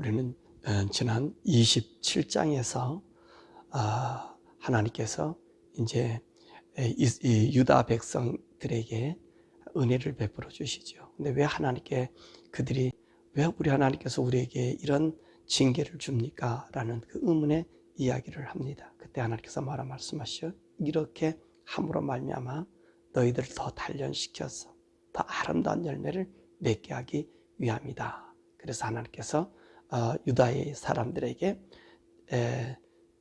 우리는 지난 27장에서 하나님께서 이제 이 유다 백성들에게 은혜를 베풀어 주시죠. 근데 왜 우리 하나님께서 우리에게 이런 징계를 줍니까? 라는 그 의문의 이야기를 합니다. 그때 하나님께서 말씀하시죠. 이렇게 함으로 말미암아 너희들을 더 단련시켜서 더 아름다운 열매를 맺게 하기 위함이다. 그래서 하나님께서 유다의 사람들에게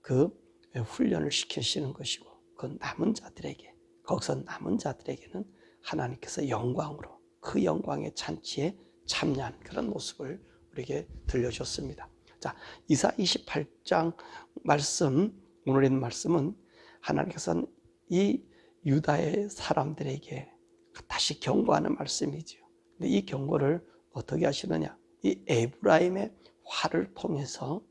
그 훈련을 시키시는 것이고, 그 남은 자들에게, 거기서 남은 자들에게는 하나님께서 영광으로 그 영광의 잔치에 참여한 그런 모습을 우리에게 들려줬습니다. 자, 이사 28장 말씀, 오늘 있는 말씀은 하나님께서는 이 유다의 사람들에게 다시 경고하는 말씀이죠. 근데 이 경고를 어떻게 하시느냐? 이 에브라임의 화를 통해서,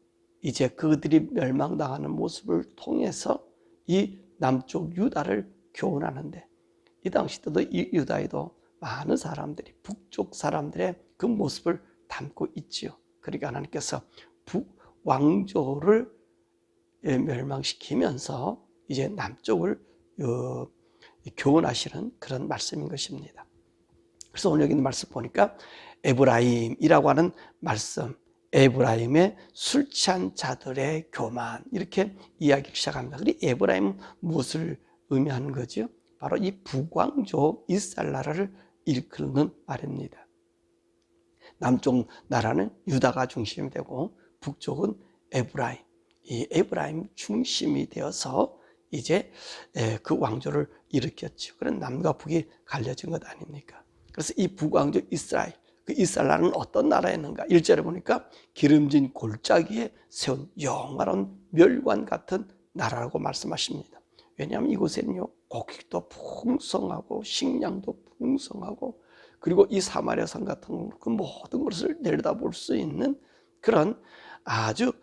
이제 그들이 멸망당하는 모습을 통해서 이 남쪽 유다를 교훈하는데, 이 당시 때도 이 유다에도 많은 사람들이 북쪽 사람들의 그 모습을 담고 있지요. 그러니까 하나님께서 북왕조를 멸망시키면서 이제 남쪽을 교훈하시는 그런 말씀인 것입니다. 그래서 오늘 여기 있는 말씀 보니까 에브라임이라고 하는 말씀, 에브라임의 술 취한 자들의 교만, 이렇게 이야기를 시작합니다. 그리고 에브라임은 무엇을 의미하는 거죠? 바로 이 북왕조 이스라엘 나라를 일컫는 말입니다. 남쪽 나라는 유다가 중심이 되고 북쪽은 에브라임, 이 에브라임 중심이 되어서 이제 그 왕조를 일으켰죠. 그런 남과 북이 갈려진 것 아닙니까? 그래서 이 북왕조 이스라엘, 그 이스라엘 나라는 어떤 나라였는가? 1절에 보니까 기름진 골짜기에 세운 영화로운 멸관 같은 나라라고 말씀하십니다. 왜냐하면 이곳에는요, 고기도 풍성하고 식량도 풍성하고, 그리고 이 사마리아 산 같은 그 모든 것을 내려다볼 수 있는 그런 아주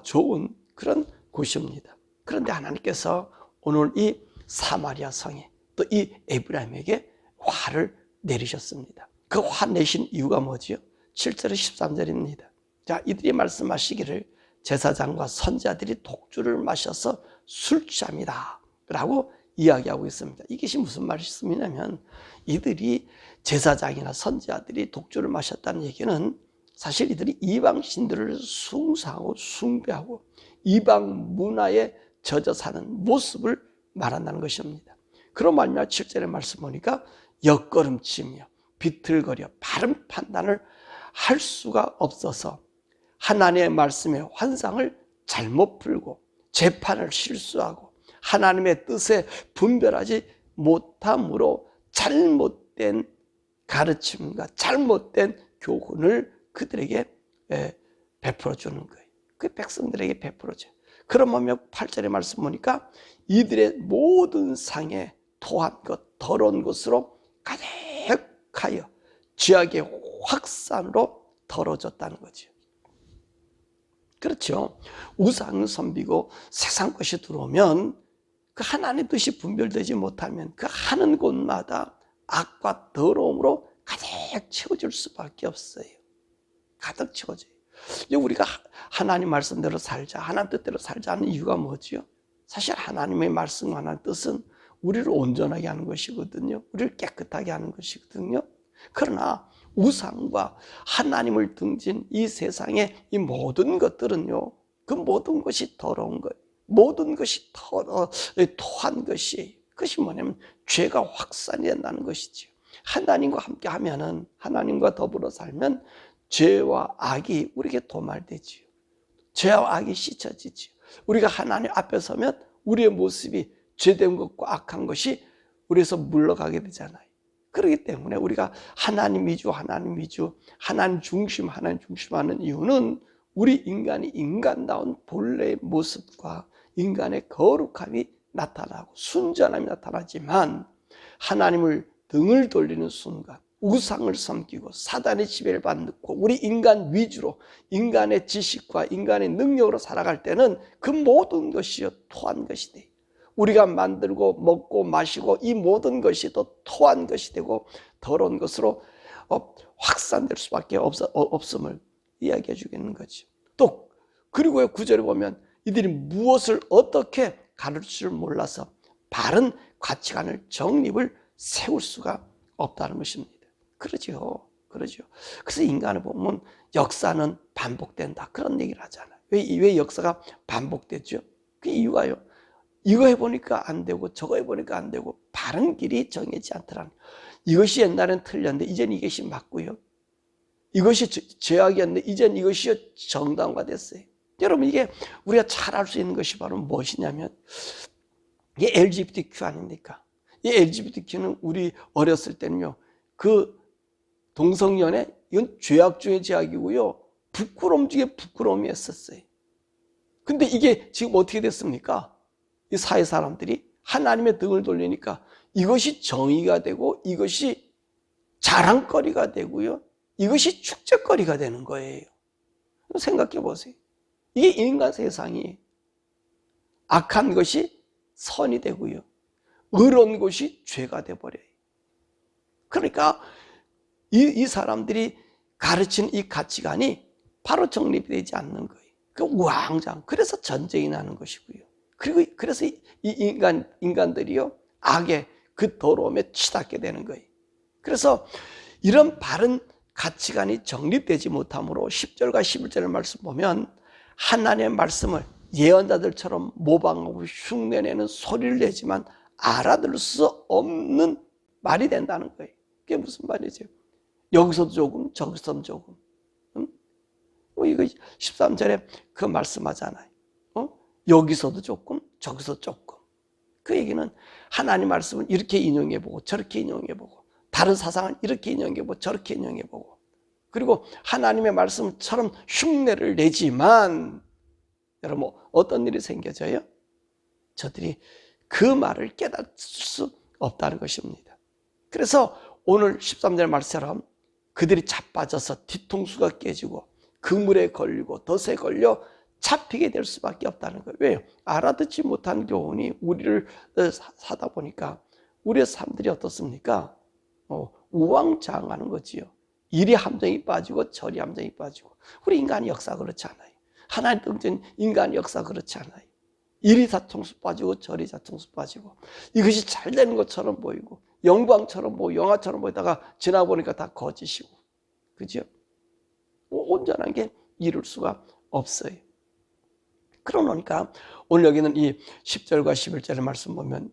좋은 그런 곳입니다. 그런데 하나님께서 오늘 이 사마리아 성에, 또 이 에브라임에게 화를 내리셨습니다. 그 화 내신 이유가 뭐지요? 7절에 13절입니다. 자, 이들이 말씀하시기를 제사장과 선지자들이 독주를 마셔서 술 취합니다 라고 이야기하고 있습니다. 이것이 무슨 말씀이냐면, 이들이 제사장이나 선지자들이 독주를 마셨다는 얘기는 사실 이들이 이방 신들을 숭상하고 숭배하고 이방 문화에 젖어 사는 모습을 말한다는 것입니다. 그런 말이나 7절의 말씀 보니까 옆걸음치며 비틀거려 바른 판단을 할 수가 없어서 하나님의 말씀의 환상을 잘못 풀고 재판을 실수하고 하나님의 뜻에 분별하지 못함으로 잘못된 가르침과 잘못된 교훈을 그들에게 베풀어 주는 거예요. 그 백성들에게 베풀어 줘요. 그런 마음에 8절의 말씀 보니까 이들의 모든 상에 토한 것, 더러운 것으로 가득하여 죄악의 확산으로 더러워졌다는 거죠. 그렇죠. 우상 섬기고 세상 것이 들어오면 그 하나님의 뜻이 분별되지 못하면 그 하는 곳마다 악과 더러움으로 가득 채워질 수밖에 없어요. 가득 채워져요. 우리가 하나님 말씀대로 살자, 하나님 뜻대로 살자 하는 이유가 뭐지요? 사실 하나님의 말씀, 하나님의 뜻은 우리를 온전하게 하는 것이거든요. 우리를 깨끗하게 하는 것이거든요. 그러나 우상과 하나님을 등진 이 세상의 이 모든 것들은요, 그 모든 것이 더러운 것, 모든 것이 토한 것이에요. 그것이 뭐냐면 죄가 확산이 된다는 것이죠. 하나님과 함께 하면은, 하나님과 더불어 살면 죄와 악이 우리에게 도말되지요. 죄와 악이 씻어지지요. 우리가 하나님 앞에 서면 우리의 모습이 죄된 것과 악한 것이 우리에서 물러가게 되잖아요. 그렇기 때문에 우리가 하나님 위주, 하나님 중심 하는 이유는 우리 인간이 인간다운 본래의 모습과 인간의 거룩함이 나타나고 순전함이 나타나지만, 하나님을 등을 돌리는 순간 우상을 섬기고 사단의 지배를 받고 우리 인간 위주로 인간의 지식과 인간의 능력으로 살아갈 때는 그 모든 것이 토한 것이 돼요. 우리가 만들고 먹고 마시고 이 모든 것이 또 토한 것이 되고 더러운 것으로 확산될 수밖에 없음을 이야기해 주겠는 거죠. 또 그리고 9절에 보면 이들이 무엇을 어떻게 가르칠 줄 몰라서 바른 가치관을 정립을 세울 수가 없다는 것입니다. 그러죠. 그래서 인간을 보면 역사는 반복된다 그런 얘기를 하잖아요. 왜 역사가 반복되죠? 그 이유가요, 이거 해보니까 안 되고 저거 해보니까 안 되고 바른 길이 정해지지 않더라는 거예요. 이것이 옛날엔 틀렸는데 이젠 이것이 맞고요, 이것이 죄악이었는데 이젠 이것이 정당화됐어요. 여러분, 이게 우리가 잘 알 수 있는 것이 바로 무엇이냐면 이게 LGBTQ 아닙니까? 이 LGBTQ는 우리 어렸을 때는요, 그 동성연애, 이건 죄악 중의 죄악이고요, 부끄러움 중에 부끄러움이었었어요. 근데 이게 지금 어떻게 됐습니까? 이 사회 사람들이 하나님의 등을 돌리니까 이것이 정의가 되고 이것이 자랑거리가 되고요, 이것이 축제거리가 되는 거예요. 생각해 보세요. 이게 인간 세상이에요. 악한 것이 선이 되고요, 의로운 것이 죄가 돼버려요. 그러니까 이 사람들이 가르치는 이 가치관이 바로 정립이 되지 않는 거예요. 그 우왕좌왕. 그래서 전쟁이 나는 것이고요. 그리고 그래서 이 인간들이요, 악의 그 더러움에 치닫게 되는 거예요. 그래서 이런 바른 가치관이 정립되지 못함으로 10절과 11절의 말씀 보면 하나님의 말씀을 예언자들처럼 모방하고 흉내내는 소리를 내지만 알아들을 수 없는 말이 된다는 거예요. 그게 무슨 말이죠? 여기서도 조금 저기서도 조금. 이거 13절에 그 말씀하잖아요. 여기서도 조금 저기서 조금. 그 얘기는 하나님 말씀을 이렇게 인용해보고 저렇게 인용해보고 다른 사상을 이렇게 인용해보고 저렇게 인용해보고, 그리고 하나님의 말씀처럼 흉내를 내지만 여러분 어떤 일이 생겨져요? 저들이 그 말을 깨닫을 수 없다는 것입니다. 그래서 오늘 13절 말씀처럼 그들이 자빠져서 뒤통수가 깨지고 그물에 걸리고 덫에 걸려 잡히게 될 수밖에 없다는 거예요. 왜요? 알아듣지 못한 교훈이 우리를 사다 보니까 우리의 삶들이 어떻습니까? 우왕좌왕하는 거지요. 이리 함정이 빠지고 저리 함정이 빠지고. 우리 인간의 역사 그렇지 않아요. 하나님 뜻은 인간의 역사 그렇지 않아요. 이리 뒤통수 빠지고 저리 뒤통수 빠지고, 이것이 잘 되는 것처럼 보이고 영광처럼 보이고 영화처럼 보이다가 지나보니까 다 거짓이고, 그죠? 온전한 게 이룰 수가 없어요. 그러니까 오늘 여기는 이 10절과 11절의 말씀 보면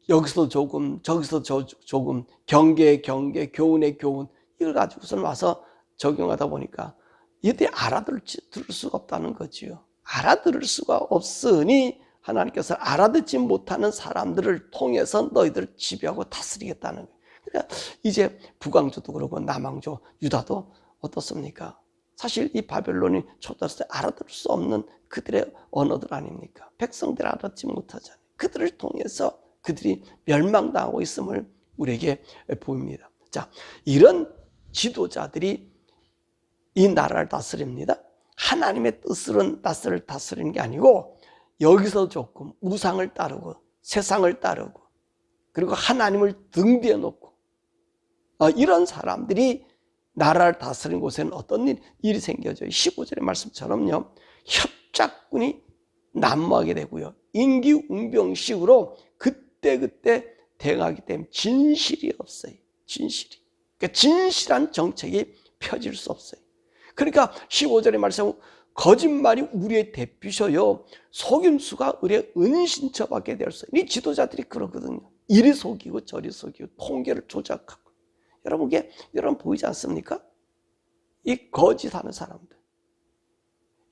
여기서 조금 저기서 조금 경계 교훈의 교훈, 이걸 가지고서는 와서 적용하다 보니까 이들이 알아들을 수가 없다는 거지요. 알아들을 수가 없으니 하나님께서 알아듣지 못하는 사람들을 통해서 너희들을 지배하고 다스리겠다는 거예요. 그러니까 이제 북왕조도 그러고 남왕조 유다도 어떻습니까? 사실 이 바벨론이 초대했을 때 알아들을 수 없는 그들의 언어들 아닙니까? 백성들 알아듣지 못하잖아요. 그들을 통해서 그들이 멸망당하고 있음을 우리에게 보입니다. 자, 이런 지도자들이 이 나라를 다스립니다. 하나님의 뜻으로는 나라를 다스리는 게 아니고 여기서 조금 우상을 따르고 세상을 따르고 그리고 하나님을 등 뒤에 놓고 이런 사람들이 나라를 다스리는 곳에는 어떤 일이 생겨져요? 15절의 말씀처럼요, 협작군이 난무하게 되고요, 임기응변식으로 그때그때 대응하기 때문에 진실이 없어요. 그러니까 진실한 정책이 펴질 수 없어요. 그러니까 15절의 말씀, 거짓말이 우리의 대표셔요, 속임수가 우리의 은신처밖에 될 수 있어요. 이 지도자들이 그러거든요. 이리 속이고 저리 속이고 통계를 조작하고. 여러분, 이게 여러분 보이지 않습니까? 이 거짓하는 사람들,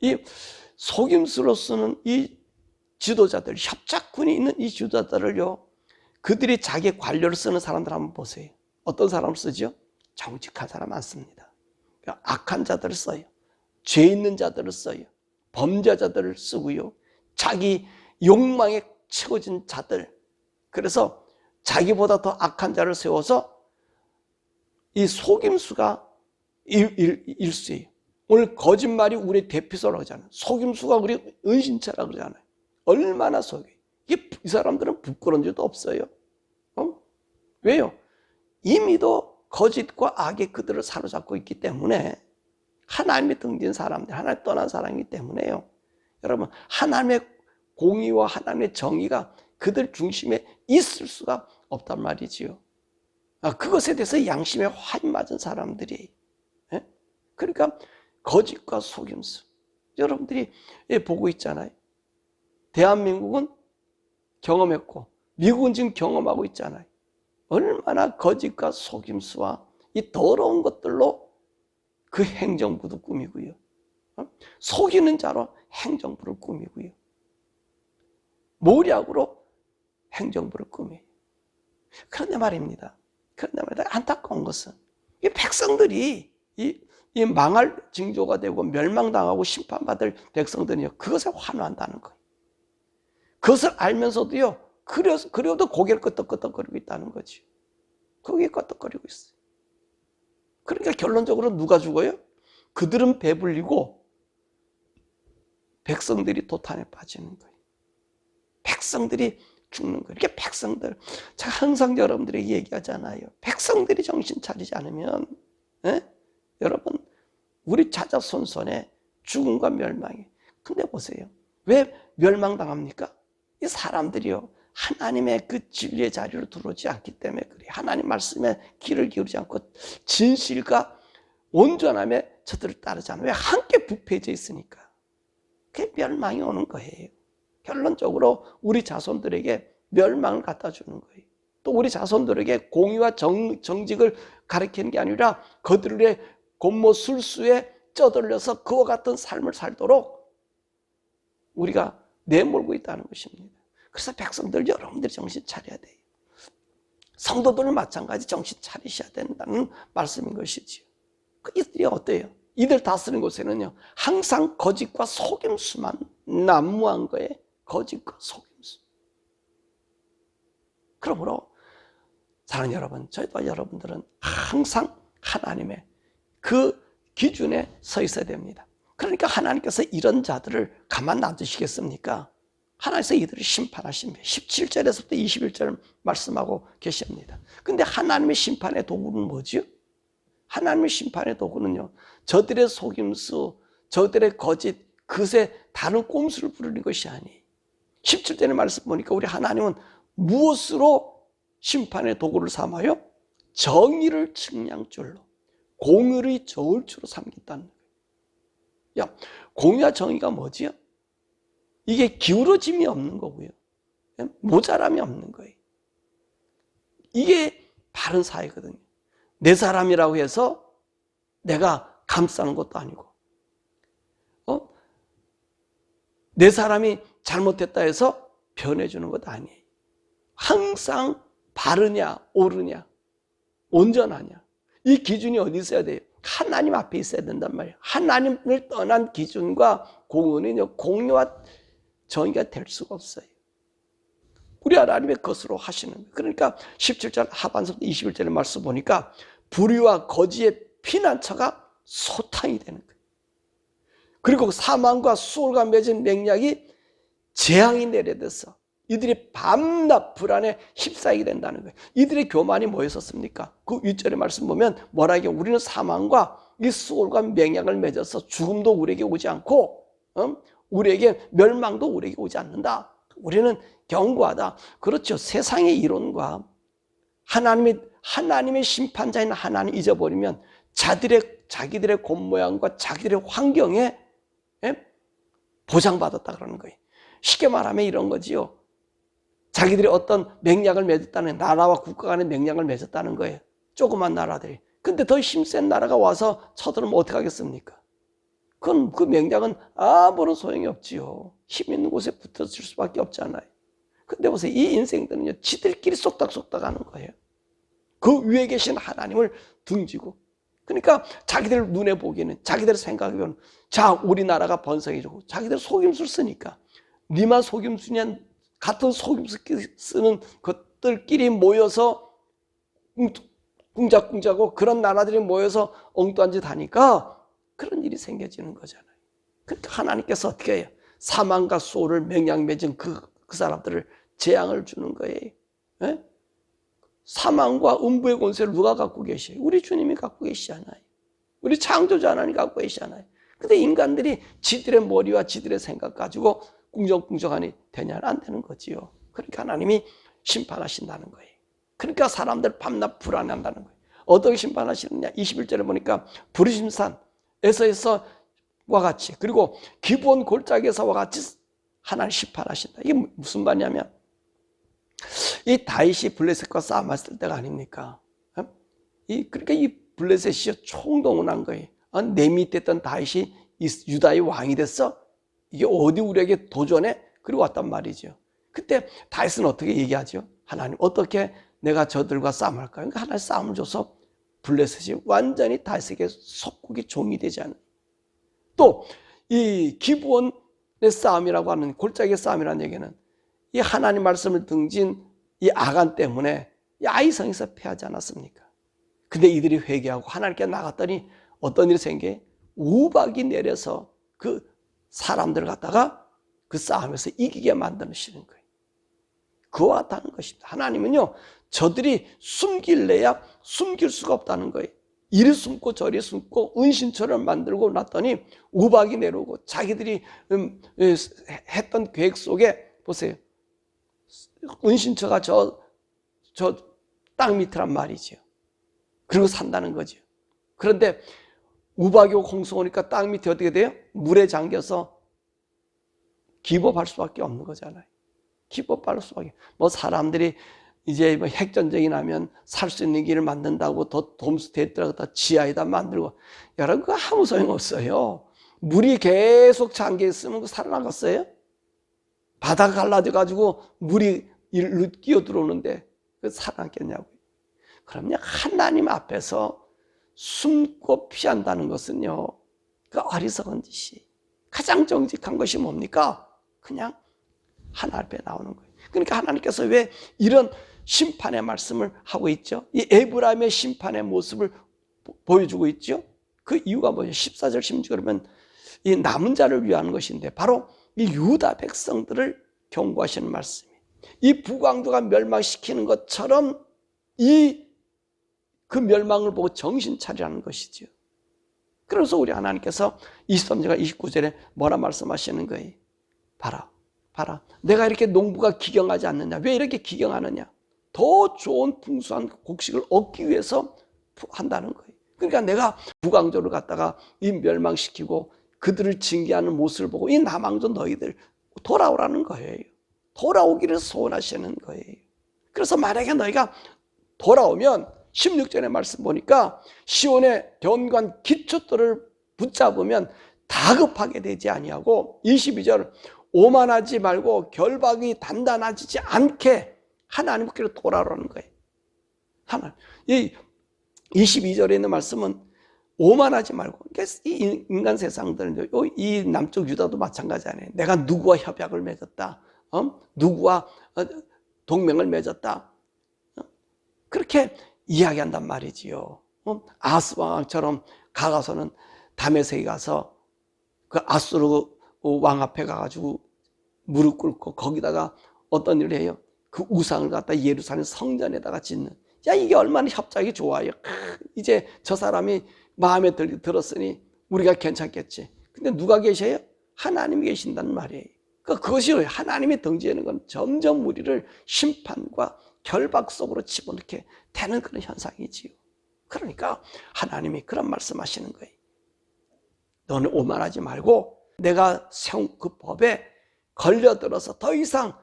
이 속임수로 쓰는 이 지도자들, 협작군이 있는 이 지도자들을요, 그들이 자기 관료를 쓰는 사람들 한번 보세요. 어떤 사람을 쓰죠? 정직한 사람 안 씁니다. 악한 자들을 써요. 죄 있는 자들을 써요. 범죄자들을 쓰고요, 자기 욕망에 채워진 자들, 그래서 자기보다 더 악한 자를 세워서 이 속임수가 일수예요. 오늘 거짓말이 우리 대피소라고 하잖아요. 속임수가 우리 은신처라고 그러잖아요. 얼마나 속여요. 이 사람들은 부끄러운 줄도 없어요. 왜요? 이미도 거짓과 악이 그들을 사로잡고 있기 때문에 하나님이 등진 사람들, 하나님 떠난 사람이기 때문에요. 여러분, 하나님의 공의와 하나님의 정의가 그들 중심에 있을 수가 없단 말이지요. 그것에 대해서 양심에 환 맞은 사람들이. 그러니까 거짓과 속임수. 여러분들이 보고 있잖아요. 대한민국은 경험했고 미국은 지금 경험하고 있잖아요. 얼마나 거짓과 속임수와 이 더러운 것들로 그 행정부도 꾸미고요. 속이는 자로 행정부를 꾸미고요. 모략으로 행정부를 꾸며요. 그런데 말입니다. 안타까운 것은 이 백성들이 이 망할 징조가 되고 멸망당하고 심판받을 백성들이요. 그것에 환호한다는 거예요. 그것을 알면서도요. 그래도 고개를 끄덕끄덕거리고 있다는 거죠. 거기에 끄덕거리고 있어요. 그러니까 결론적으로 누가 죽어요? 그들은 배불리고 백성들이 도탄에 빠지는 거예요. 백성들이 죽는 거예요. 이렇게 백성들, 제가 항상 여러분들에게 얘기하잖아요. 백성들이 정신 차리지 않으면 여러분 우리 자자손손의 죽음과 멸망이. 근데 보세요. 왜 멸망당합니까? 이 사람들이요. 하나님의 그 진리의 자리로 들어오지 않기 때문에 그래요. 하나님 말씀에 귀를 기울이지 않고 진실과 온전함에 저들을 따르지 않아요. 왜? 함께 부패해져 있으니까. 그게 멸망이 오는 거예요. 결론적으로 우리 자손들에게 멸망을 갖다 주는 거예요. 또 우리 자손들에게 공의와 정직을 가르치는 게 아니라 그들의 곤모 술수에 쩌들려서 그와 같은 삶을 살도록 우리가 내몰고 있다는 것입니다. 그래서 백성들 여러분들이 정신 차려야 돼요. 성도들은 마찬가지 정신 차리셔야 된다는 말씀인 것이지요. 이들이 어때요? 이들 다스리는 곳에는요 항상 거짓과 속임수만 난무한 거예요. 거짓과 속임수. 그러므로 사랑하는 여러분, 저희도 여러분들은 항상 하나님의 그 기준에 서 있어야 됩니다. 그러니까 하나님께서 이런 자들을 가만 놔두시겠습니까? 하나님께서 이들을 심판하십니다. 17절에서부터 21절 말씀하고 계십니다. 근데 하나님의 심판의 도구는 뭐지요? 하나님의 심판의 도구는요, 저들의 속임수, 저들의 거짓, 그새 다른 꼼수를 부르는 것이 아니에요. 17절의 말씀 보니까 우리 하나님은 무엇으로 심판의 도구를 삼아요? 정의를 측량줄로, 공의를 저울추로 삼겠다는 거예요. 공의와 정의가 뭐지요? 이게 기울어짐이 없는 거고요. 모자람이 없는 거예요. 이게 바른 사회거든요. 내 사람이라고 해서 내가 감싸는 것도 아니고, 내 사람이 잘못했다 해서 변해주는 것도 아니에요. 항상 바르냐, 옳으냐, 온전하냐. 이 기준이 어디 있어야 돼요? 하나님 앞에 있어야 된단 말이에요. 하나님을 떠난 기준과 공의는 공의와 정의가 될 수가 없어요. 우리 하나님의 것으로 하시는 거예요. 그러니까 17절 하반서부터 21절의 말씀 보니까 불의와 거짓의 피난처가 소탕이 되는 거예요. 그리고 사망과 수월과 맺은 맹약이 재앙이 내려져서 이들이 밤낮 불안에 휩싸이게 된다는 거예요. 이들의 교만이 뭐였었습니까? 그 윗절의 말씀 보면 뭐라 하게, 우리는 사망과 이 수월과 맹약을 맺어서 죽음도 우리에게 오지 않고 우리에게 멸망도 우리에게 오지 않는다. 우리는 견고하다. 그렇죠. 세상의 이론과 하나님의 심판자인 하나님 잊어버리면 자기들의 겉모양과 자기들의 환경에 보장받았다 그러는 거예요. 쉽게 말하면 이런 거지요. 자기들이 어떤 맹약을 맺었다는, 나라와 국가 간의 맹약을 맺었다는 거예요. 조그만 나라들이. 근데 더 힘센 나라가 와서 쳐들으면 어떻게 하겠습니까? 그건 그 맹약은 아무런 소용이 없지요. 힘 있는 곳에 붙어질 수밖에 없잖아요. 근데 보세요. 이 인생들은요, 지들끼리 쏙닥쏙닥 하는 거예요. 그 위에 계신 하나님을 등지고. 그러니까 자기들 눈에 보기에는, 자기들 생각에는, 자, 우리나라가 번성해지고, 자기들 속임수를 쓰니까, 니만 속임수냐, 같은 속임수 쓰는 것들끼리 모여서 꿍짝꿍짝하고 그런 나라들이 모여서 엉뚱한 짓 하니까 그런 일이 생겨지는 거잖아요. 그러니까 하나님께서 어떻게 해요? 사망과 수호를 맹약 맺은 그 사람들을 재앙을 주는 거예요. 네? 사망과 음부의 권세를 누가 갖고 계셔요? 우리 주님이 갖고 계시잖아요. 우리 창조자 하나님 갖고 계시잖아요. 근데 인간들이 지들의 머리와 지들의 생각 가지고 궁정궁정하니 되냐는 안 되는 거지요. 그러니까 하나님이 심판하신다는 거예요. 그러니까 사람들 밤낮 불안해한다는 거예요. 어떻게 심판하시느냐? 21절에 보니까 부르심산 에서와 같이, 그리고 기브온 골짜기에서와 같이 하나님 심판하신다. 이게 무슨 말이냐면, 이 다윗이 블레셋과 싸움했을 때가 아닙니까? 그러니까 이 블레셋이 총동원 한 거예요. 내 밑에 있던 다윗이 유다의 왕이 됐어? 이게 어디 우리에게 도전해? 그리고 왔단 말이죠. 그때 다윗은 어떻게 얘기하죠? 하나님, 어떻게 내가 저들과 싸움할까요? 그러니까 하나님 싸움을 줘서 블레셋이 완전히 다윗에게 속국이 종이 되지 않아요. 또 이 기브온의 싸움이라고 하는, 골짜기의 싸움이라는 얘기는 이 하나님 말씀을 등진 이 아간 때문에 이 아이성에서 패하지 않았습니까? 근데 이들이 회개하고 하나님께 나갔더니 어떤 일이 생겨요? 우박이 내려서 그 사람들을 갖다가 그 싸움에서 이기게 만드시는 거예요. 그와 같다는 것입니다. 하나님은요, 저들이 숨길래야 숨길 수가 없다는 거예요. 이리 숨고 저리 숨고 은신처를 만들고 놨더니 우박이 내려오고, 자기들이 했던 계획 속에 보세요, 은신처가 저 땅 밑이란 말이죠. 그리고 산다는 거죠. 그런데 우박이 오고 홍수 오니까 땅 밑에 어떻게 돼요? 물에 잠겨서 기법할 수밖에 없는 거잖아요. 기법할 수밖에. 사람들이 이제 핵전쟁이 나면 살 수 있는 길을 만든다고 더 돔스테이 들어갔다 지하에다 만들고, 여러분 그거 아무 소용없어요. 물이 계속 잠겨 있으면 살아나갔어요? 바다가 갈라져 가지고 물이 일로 끼어 들어오는데 살아났겠냐고요. 그럼요, 하나님 앞에서 숨고 피한다는 것은요, 그 어리석은 짓이, 가장 정직한 것이 뭡니까? 그냥 하나님 앞에 나오는 거예요. 그러니까 하나님께서 왜 이런 심판의 말씀을 하고 있죠? 이 에브라임의 심판의 모습을 보여주고 있죠? 그 이유가 뭐예요? 14절 16절 그러면 이 남은 자를 위한 것인데, 바로 이 유다 백성들을 경고하시는 말씀이에요. 이 북왕도가 멸망시키는 것처럼 그 멸망을 보고 정신 차리라는 것이죠. 그래서 우리 하나님께서 23절과 29절에 뭐라 말씀하시는 거예요? 봐라. 내가 이렇게 농부가 기경하지 않느냐? 왜 이렇게 기경하느냐? 더 좋은 풍수한 곡식을 얻기 위해서 한다는 거예요. 그러니까 내가 북왕조를 갖다가 이 멸망시키고 그들을 징계하는 모습을 보고 이 남왕조 너희들 돌아오라는 거예요. 돌아오기를 소원하시는 거예요. 그래서 만약에 너희가 돌아오면 16절의 말씀 보니까 시온의 견고한 기초돌을 붙잡으면 다급하게 되지 아니하고, 22절 오만하지 말고 결박이 단단하지 않게 하나님께로 돌아오라는 거예요. 하나님, 이 22절에 있는 말씀은 오만하지 말고, 그러니까 이 인간 세상들은, 이 남쪽 유다도 마찬가지 아니에요. 내가 누구와 협약을 맺었다, 누구와 동맹을 맺었다, 그렇게 이야기한단 말이지요. 아스 왕처럼 가서는 다메섹에 가서 그 아수르 왕 앞에 가가지고 무릎 꿇고 거기다가 어떤 일을 해요? 그 우상을 갖다 예루살렘 성전에다가 짓는. 야, 이게 얼마나 협작이 좋아요. 이제 저 사람이 마음에 들었으니 우리가 괜찮겠지. 근데 누가 계셔요? 하나님이 계신다는 말이에요. 그것이 하나님이 등지하는 건 점점 우리를 심판과 결박 속으로 집어넣게 되는 그런 현상이지요. 그러니까 하나님이 그런 말씀하시는 거예요. 너는 오만하지 말고 내가 세운 그 법에 걸려들어서 더 이상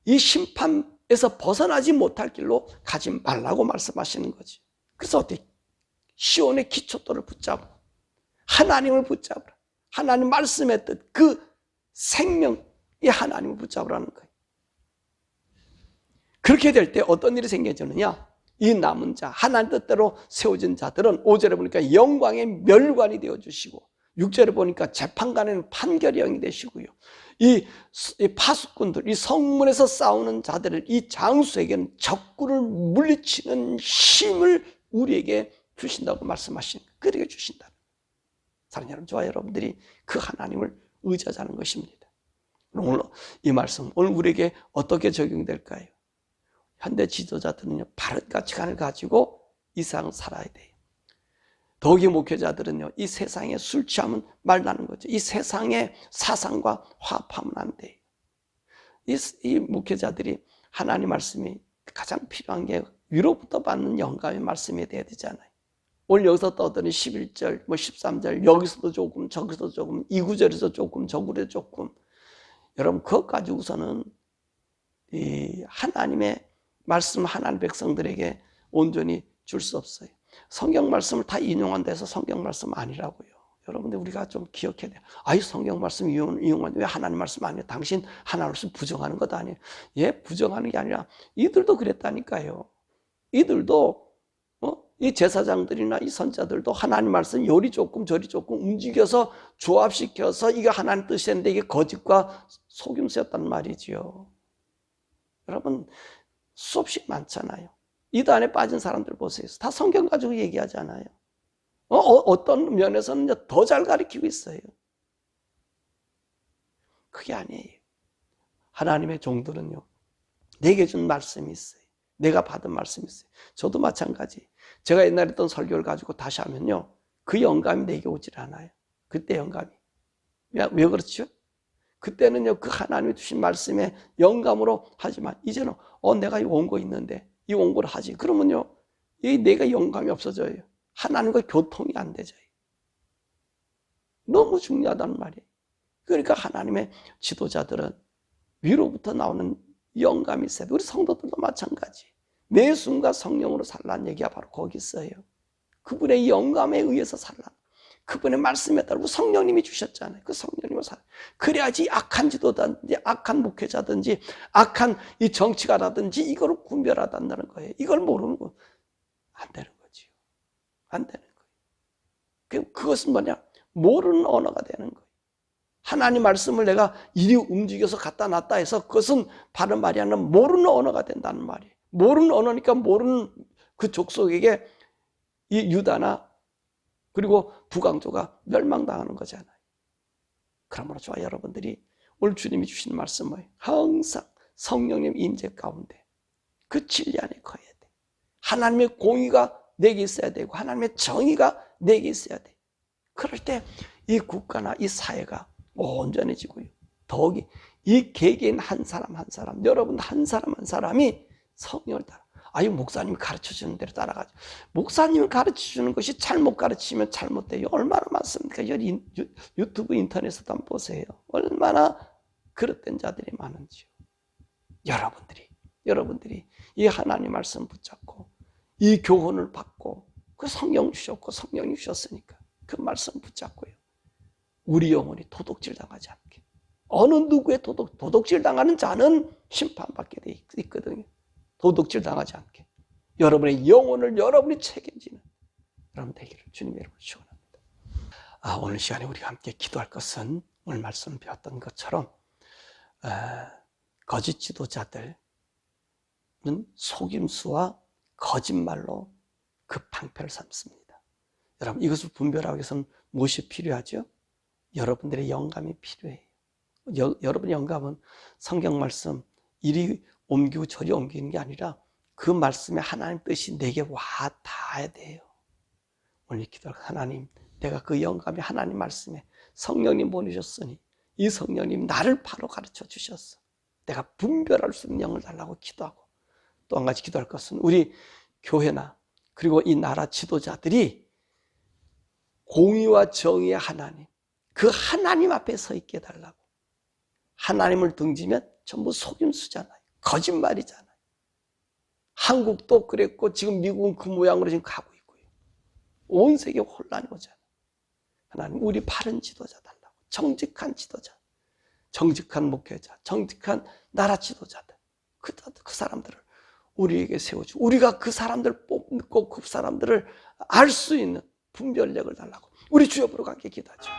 이 심판에서 벗어나지 못할 길로 가지 말라고 말씀하시는 거지. 그래서 어떻게 시온의 기초돌을 붙잡고 하나님을 붙잡으라. 하나님 말씀의 뜻, 그 생명이 하나님을 붙잡으라는 거예요. 그렇게 될 때 어떤 일이 생겨지느냐? 이 남은 자, 하나님 뜻대로 세워진 자들은 5절에 보니까 영광의 멸관이 되어주시고, 6절에 보니까 재판관에는 판결의 영이 되시고요. 이 파수꾼들, 이 성문에서 싸우는 자들을, 이 장수에게는 적군을 물리치는 힘을 우리에게 주신다고 말씀하신, 그렇게 주신다. 사랑하는 여러분, 저와 여러분들이 그 하나님을 의지하자는 것입니다. 오늘 이 말씀, 오늘 우리에게 어떻게 적용될까요? 현대 지도자들은요, 바른 가치관을 가지고 이 세상을 살아야 돼요. 더욱이 목회자들은요, 이 세상에 술 취하면 말라는 거죠. 이 세상의 사상과 화합하면 안 돼요. 이 목회자들이 하나님 말씀이 가장 필요한 게 위로부터 받는 영감의 말씀이 돼야 되잖아요. 오늘 여기서 떠드는 11절, 13절, 여기서도 조금, 저기서도 조금, 이 구절에서 조금, 저 구절에서 조금. 여러분, 그것 가지고서는 이 하나님의 말씀, 하나님 백성들에게 온전히 줄 수 없어요. 성경 말씀을 다 인용한다 해서 성경 말씀 아니라고요. 여러분들 우리가 좀 기억해야 돼요. 아이 성경 말씀 이용하는데 왜 하나님 말씀 아니에요? 당신 하나님 말씀 부정하는 것 아니에요? 예, 부정하는 게 아니라 이들도 그랬다니까요. 이들도 이 제사장들이나 이 선자들도 하나님 말씀 요리 조금 저리 조금 움직여서 조합시켜서 이게 하나님 뜻이었는데 이게 거짓과 속임수였단 말이지요. 여러분 수없이 많잖아요. 이도 안에 빠진 사람들 보세요. 다 성경 가지고 얘기하잖아요. 어떤 면에서는 더 잘 가르치고 있어요. 그게 아니에요. 하나님의 종들은요, 내게 준 말씀이 있어요. 내가 받은 말씀이 있어요. 저도 마찬가지. 제가 옛날에 했던 설교를 가지고 다시 하면요, 그 영감이 내게 오질 않아요. 그때 영감이. 왜 그렇죠? 그때는요, 그 하나님이 주신 말씀의 영감으로 하지만, 이제는, 내가 이 원고 있는데, 이 원고를 하지. 그러면요, 내가 영감이 없어져요. 하나님과 교통이 안 되져요. 너무 중요하단 말이에요. 그러니까 하나님의 지도자들은 위로부터 나오는 영감이 있어야 돼. 우리 성도들도 마찬가지. 매 순간 성령으로 살라는 얘기가 바로 거기 있어요. 그분의 영감에 의해서 살라. 그분의 말씀에 따라 성령님이 주셨잖아요. 그 성령님을 살라. 그래야지 악한 지도자든지 악한 목회자든지 악한 이 정치가라든지 이걸 분별하단다는 거예요. 이걸 모르는 거 안 되는 거지요. 안 되는 거예요. 그것은 뭐냐? 모르는 언어가 되는 거예요. 하나님 말씀을 내가 이리 움직여서 갖다 놨다 해서 그것은 바른 말이 아니라 모르는 언어가 된다는 말이에요. 모르는 언어니까 모르는 그 족속에게 이 유다나 그리고 북왕조가 멸망당하는 거잖아요. 그러므로 저와 여러분들이 오늘 주님이 주신 말씀을 항상 성령님 임재 가운데 그 진리 안에 거해야 돼. 하나님의 공의가 내게 있어야 되고 하나님의 정의가 내게 있어야 돼. 그럴 때 이 국가나 이 사회가 온전해지고요. 더욱이 이 개개인 한 사람 한 사람, 여러분 한 사람 한 사람이 성령을 따라. 아유, 목사님이 가르쳐주는 대로 따라가죠. 목사님이 가르쳐주는 것이 잘못 가르치면 잘못돼요. 얼마나 많습니까? 유튜브 인터넷에도 한번 보세요. 얼마나 그릇된 자들이 많은지요. 여러분들이 이 하나님 말씀 붙잡고 이 교훈을 받고 그 성령 주셨고 성령이 주셨으니까 그 말씀 붙잡고요. 우리 영혼이 도둑질 당하지 않게. 어느 누구의 도둑질 당하는 자는 심판받게 돼 있거든요. 도둑질 당하지 않게. 여러분의 영혼을 여러분이 책임지는 여러분 되기를 주님의 이름으로 축원합니다. 오늘 시간에 우리가 함께 기도할 것은 오늘 말씀 배웠던 것처럼 거짓 지도자들은 속임수와 거짓말로 그 방패를 삼습니다. 여러분 이것을 분별하기 위해서는 무엇이 필요하죠? 여러분들의 영감이 필요해요. 여러분의 영감은 성경 말씀 이리 옮기고 저리 옮기는 게 아니라 그 말씀에 하나님 뜻이 내게 와 닿아야 돼요. 오늘 기도할 하나님, 내가 그 영감이 하나님 말씀에 성령님 보내셨으니 이 성령님 나를 바로 가르쳐 주셨어. 내가 분별할 수 있는 영을 달라고 기도하고 또 한 가지 기도할 것은 우리 교회나 그리고 이 나라 지도자들이 공의와 정의의 하나님, 그 하나님 앞에 서 있게 해달라고. 하나님을 등지면 전부 속임수잖아요. 거짓말이잖아요. 한국도 그랬고 지금 미국은 그 모양으로 지금 가고 있고요. 온 세계 혼란이 오잖아요. 하나님 우리 바른 지도자 달라고. 정직한 지도자, 정직한 목회자, 정직한 나라 지도자들. 그 사람들을 우리에게 세워주고 우리가 그 사람들을 뽑고 그 사람들을 알 수 있는 분별력을 달라고. 우리 주 옆으로 함께 기도하죠.